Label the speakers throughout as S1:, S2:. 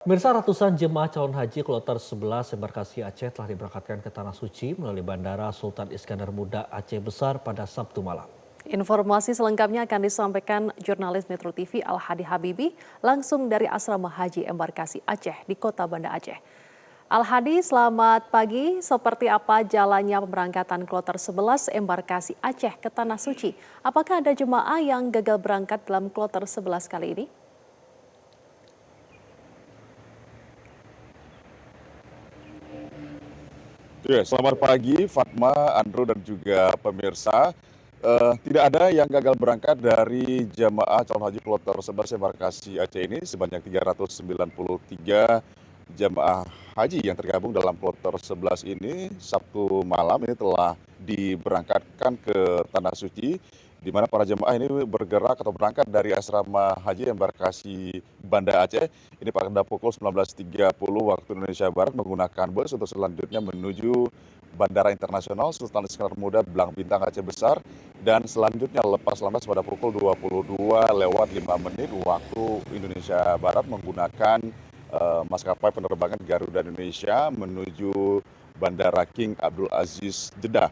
S1: Pemirsa, ratusan jemaah calon haji kloter 11 embarkasi Aceh telah diberangkatkan ke Tanah Suci melalui Bandara Sultan Iskandar Muda Aceh Besar pada Sabtu malam.
S2: Informasi selengkapnya akan disampaikan jurnalis Metro TV Al-Hadi Habibi langsung dari Asrama Haji Embarkasi Aceh di Kota Banda Aceh. Al-Hadi, selamat pagi. Seperti apa jalannya pemberangkatan kloter 11 Embarkasi Aceh ke Tanah Suci? Apakah ada jemaah yang gagal berangkat dalam kloter 11 kali ini?
S3: Ya, selamat pagi Fatma, Andrew dan juga pemirsa. Tidak ada yang gagal berangkat dari jemaah calon haji kloter 11 embarkasi Aceh ini sebanyak 393 jemaah haji yang tergabung dalam kloter 11 ini Sabtu malam ini telah diberangkatkan ke Tanah Suci, di mana para jemaah ini bergerak atau berangkat dari asrama haji embarkasi Banda Aceh ini pada pukul 19.30 waktu Indonesia Barat menggunakan bus untuk selanjutnya menuju Bandara Internasional Sultan Iskandar Muda Belang Bintang Aceh Besar, dan selanjutnya lepas landas pada pukul 22:05 waktu Indonesia Barat menggunakan maskapai penerbangan Garuda Indonesia menuju Bandara King Abdul Aziz Jeddah.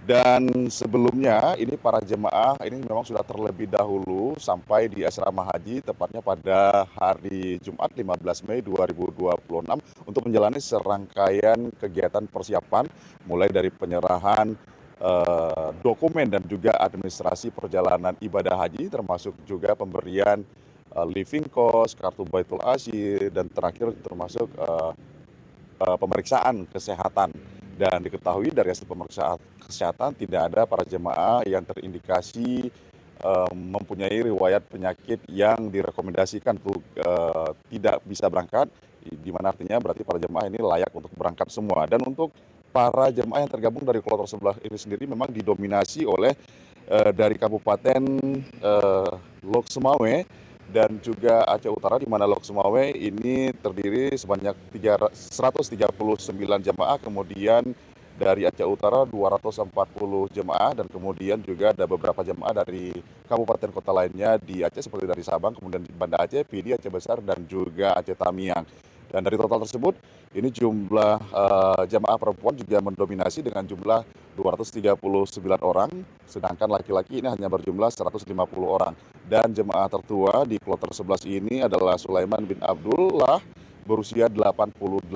S3: Dan sebelumnya ini para jemaah ini memang sudah terlebih dahulu sampai di asrama haji tepatnya pada hari Jumat 15 Mei 2026 untuk menjalani serangkaian kegiatan persiapan mulai dari penyerahan dokumen dan juga administrasi perjalanan ibadah haji, termasuk juga pemberian living cost, kartu Baitul Asyir, dan terakhir termasuk pemeriksaan kesehatan. Dan diketahui dari hasil pemeriksaan kesehatan tidak ada para jemaah yang terindikasi mempunyai riwayat penyakit yang direkomendasikan untuk tidak bisa berangkat, di mana artinya berarti para jemaah ini layak untuk berangkat semua. Dan untuk para jemaah yang tergabung dari kloter 11 ini sendiri memang didominasi oleh dari Kabupaten Lok Sumawe dan juga Aceh Utara, di mana Lok Sumawe ini terdiri sebanyak 139 jemaah, kemudian dari Aceh Utara 240 jemaah, dan kemudian juga ada beberapa jemaah dari kabupaten kota lainnya di Aceh seperti dari Sabang, kemudian di Banda Aceh, Pidi, Aceh Besar, dan juga Aceh Tamiang. Dan dari total tersebut, ini jumlah jemaah perempuan juga mendominasi dengan jumlah 239 orang, sedangkan laki-laki ini hanya berjumlah 150 orang. Dan jemaah tertua di kloter 11 ini adalah Sulaiman bin Abdullah, berusia 88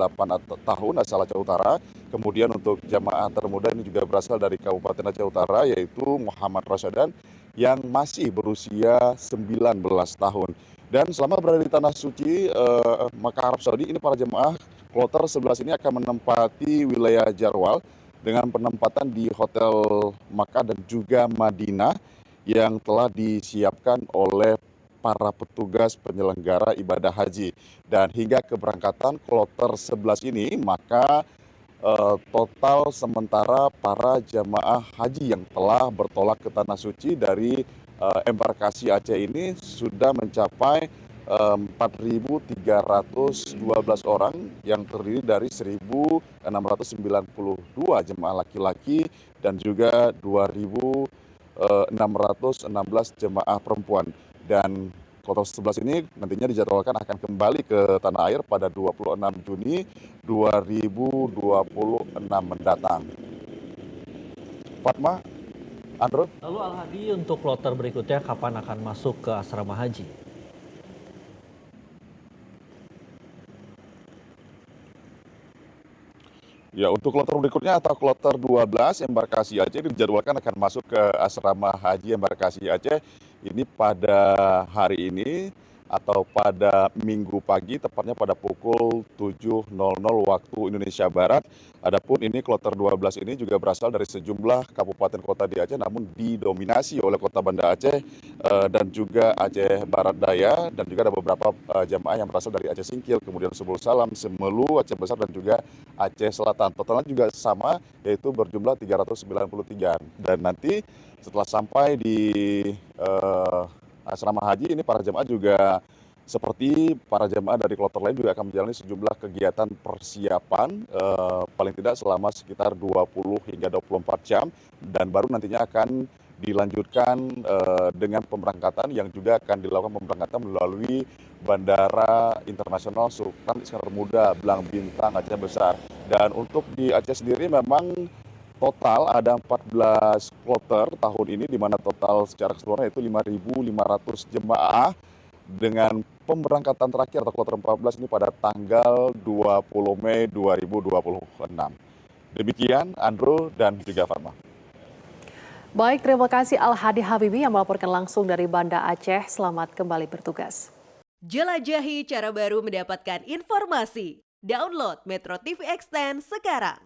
S3: tahun, asal Aceh Utara. Kemudian untuk jemaah termuda ini juga berasal dari Kabupaten Aceh Utara, yaitu Muhammad Rasyadan yang masih berusia 19 tahun. Dan selama berada di Tanah Suci Makkah Arab Saudi, ini para jemaah kloter 11 ini akan menempati wilayah Jarwal dengan penempatan di Hotel Makkah dan juga Madinah yang telah disiapkan oleh para petugas penyelenggara ibadah haji. Dan hingga keberangkatan kloter 11 ini, maka total sementara para jamaah haji yang telah bertolak ke Tanah Suci dari embarkasi Aceh ini sudah mencapai 4.312 orang yang terdiri dari 1.692 jemaah laki-laki dan juga 2.616 jemaah perempuan. Dan kloter 11 ini nantinya dijadwalkan akan kembali ke tanah air pada 26 Juni 2026 mendatang. Fatma, Andrew.
S1: Lalu Al-Hadi, untuk kloter berikutnya kapan akan masuk ke asrama haji?
S3: Ya, untuk kloter berikutnya atau kloter 12 embarkasi Aceh dijadwalkan akan masuk ke asrama haji embarkasi Aceh ini pada hari ini atau pada Minggu pagi, tepatnya pada pukul 7.00 waktu Indonesia Barat. Adapun ini kloter 12 ini juga berasal dari sejumlah kabupaten kota di Aceh, namun didominasi oleh kota Banda Aceh dan juga Aceh Barat Daya, dan juga ada beberapa jamaah yang berasal dari Aceh Singkil, kemudian Subul Salam, Semelu, Aceh Besar, dan juga Aceh Selatan. Totalnya juga sama, yaitu berjumlah 393. Dan nanti setelah sampai di asrama haji ini, para jemaah juga seperti para jemaah dari kloter lain juga akan menjalani sejumlah kegiatan persiapan paling tidak selama sekitar 20 hingga 24 jam, dan baru nantinya akan dilanjutkan dengan pemberangkatan yang juga akan dilakukan pemberangkatan melalui Bandara Internasional Sultan Iskandar Muda, Belang Bintang, Aceh Besar. Dan untuk di Aceh sendiri memang total ada 14 kloter tahun ini, di mana total secara keseluruhan itu 5.500 jemaah dengan pemberangkatan terakhir atau kloter 14 ini pada tanggal 20 Mei 2026. Demikian Andrew dan juga Fatma.
S2: Baik, terima kasih Al-Hadi Habibi yang melaporkan langsung dari Banda Aceh. Selamat kembali bertugas.
S4: Jelajahi cara baru mendapatkan informasi. Download Metro TV Extend sekarang.